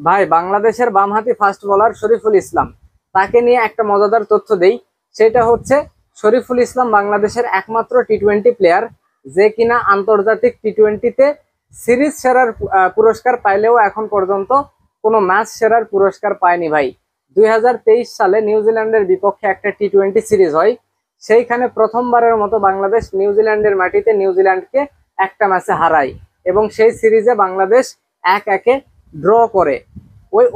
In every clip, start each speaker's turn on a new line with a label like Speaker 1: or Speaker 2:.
Speaker 1: ভাই, বাংলাদেশের বামহাতি ফাস্ট বোলার শরীফুল ইসলাম, তাকে নিয়ে একটা মজাদার তথ্য দেই। সেটা হচ্ছে, শরীফুল ইসলাম বাংলাদেশের একমাত্র টি-20 প্লেয়ার যে কিনা আন্তর্জাতিক টি-20তে সিরিজ সেরার পুরস্কার পাইলেও এখন পর্যন্ত কোনো ম্যাচ সেরার পুরস্কার পায়নি ভাই। 2023 সালে নিউজিল্যান্ডের বিপক্ষে একটা টি-20 সিরিজ হয়। সেইখানে প্রথমবারের মতো বাংলাদেশ নিউজিল্যান্ডের মাটিতে নিউজিল্যান্ডকে একটা ম্যাচে হারায় এবং সেই সিরিজে বাংলাদেশ 1-1 ড্র করে।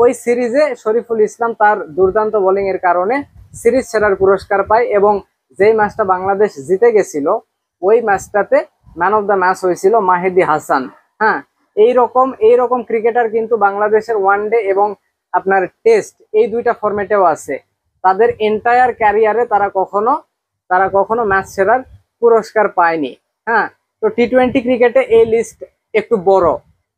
Speaker 1: ওই সিরিজে শরীফুল ইসলাম তার দুর্দান্ত বোলিং এর কারণে সিরিজ সেরার পুরস্কার পায় এবং যেই ম্যাচটা বাংলাদেশ জিতে গেছিল ওই ম্যাচটাতে ম্যান অফ দ্য ম্যাচ হয়েছিল মাহেদী হাসান। হ্যাঁ, এইরকম ক্রিকেটার কিন্তু বাংলাদেশের ওয়ানডে এবং আপনার টেস্ট এই দুইটা ফরম্যাটেও আছে। তাদের এন্টায়ার ক্যারিয়ারে তারা কখনো ম্যাচ সেরার পুরস্কার পায়নি। হ্যাঁ, তো টি-20 ক্রিকেটে এই লিস্ট একটু বড়।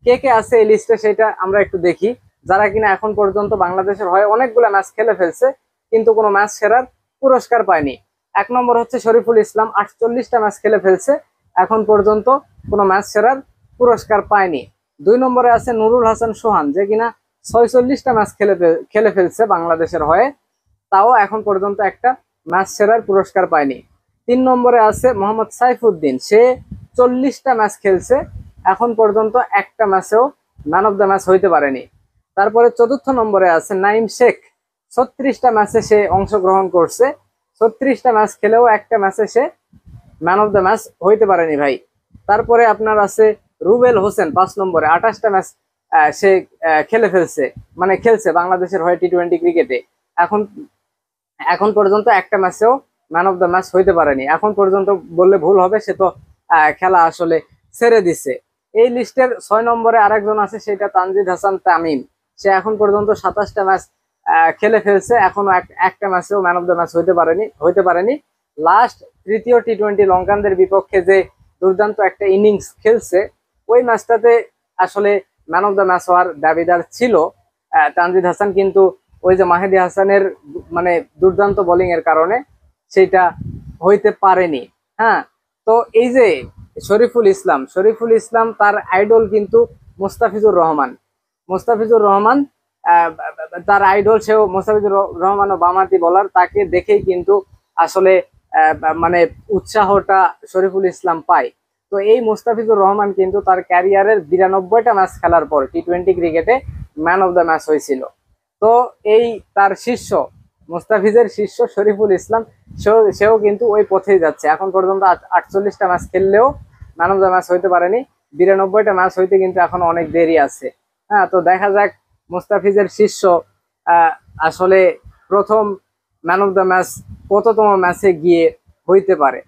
Speaker 1: কে কে আছে এই লিস্টে সেটা আমরা একটু দেখি, যারা কিনা এখন পর্যন্ত বাংলাদেশের হয়ে অনেকগুলো ম্যাচ খেলে ফেলছে কিন্তু কোনো ম্যাচ সেরার পুরস্কার পায়নি। 1 নম্বর হচ্ছে শরীফুল ইসলাম, 48টা ম্যাচ খেলে ফেলছে, এখন পর্যন্ত কোনো ম্যাচ সেরার পুরস্কার পায়নি। 2 নম্বরে আছে নুরুল হাসান সোহান, যে কিনা 46টা ম্যাচ খেলে ফেলছে বাংলাদেশের হয়ে, তাও এখন পর্যন্ত একটা ম্যাচ সেরার পুরস্কার পায়নি। 3 নম্বরে আছে মোহাম্মদ সাইফুদ্দিন, সে 40টা ম্যাচ খেলছে, এখন পর্যন্ত একটা ম্যাচেও ম্যান অফ দ্য ম্যাচ হইতে পারেনি। তারপরে 4র্থ নম্বরে আছে নাইম শেখ, 36টা ম্যাচে সে অংশগ্রহণ করছে, 36টা ম্যাচ খেলেও একটা ম্যাচে সে ম্যান অফ দ্য ম্যাচ হইতে পারেনি ভাই। তারপরে আপনার আছে রুবেল হোসেন, 5 নম্বরে 28টা ম্যাচ সে খেলছে বাংলাদেশের হয়ে টি-20 ক্রিকেটে, এখন এখন পর্যন্ত একটা ম্যাচেও ম্যান অফ দ্য ম্যাচ হইতে পারেনি। এখন পর্যন্ত বললে ভুল হবে, সে তো খেলা আসলে ছেড়ে দিছে। এই লিস্টের 6 নম্বরে আরেকজন আছে, সেটা তানজিদ হাসান তামিম, সে এখন পর্যন্ত 27টা ম্যাচ খেলে ফেলছে, এখনো একটা ম্যাচেও ম্যান অফ দ্য ম্যাচ হইতে পারেনি। লাস্ট তৃতীয় টি-20 লঙ্কানদের বিপক্ষে যে দুর্দান্ত একটা ইনিংস খেলছে, ওই ম্যাচটাতে আসলে ম্যান অফ দ্য ম্যাচ হওয়ার দাবিদার ছিল তানজিদ হাসান, কিন্তু ওই যে মাহেদী হাসানের মানে দুর্দান্ত বোলিং এর কারণে সেটা হইতে পারেনি। হ্যাঁ, তো এই যে শরীফুল ইসলাম তার আইডল কিন্তু মুস্তাফিজুর রহমান আহ, তার আইডল, সেও মুস্তাফিজুর রহমান ও বামাতি বলার, তাকে দেখেই কিন্তু আসলে মানে উৎসাহটা শরীফুল ইসলাম পায়। তো এই মুস্তাফিজুর রহমান কিন্তু তার ক্যারিয়ারের 92টা ম্যাচ খেলার পর টি-20 ক্রিকেটে ম্যান অফ দ্য ম্যাচ হয়েছিল। তো এই তার মুস্তাফিজের শিষ্য শরীফুল ইসলাম, সেও কিন্তু ওই পথেই যাচ্ছে। এখন পর্যন্ত 48টা ম্যাচ খেললেও ম্যান অফ দ্য ম্যাচ হইতে পারেনি, 92টা ম্যাচ হইতে কিন্তু এখন অনেক দেরি আছে। হ্যাঁ, তো দেখা যাক মুস্তাফিজের শিষ্য আহ, আসলে প্রথম ম্যান অফ দ্য ম্যাচ কততম ম্যাচে গিয়ে হইতে পারে।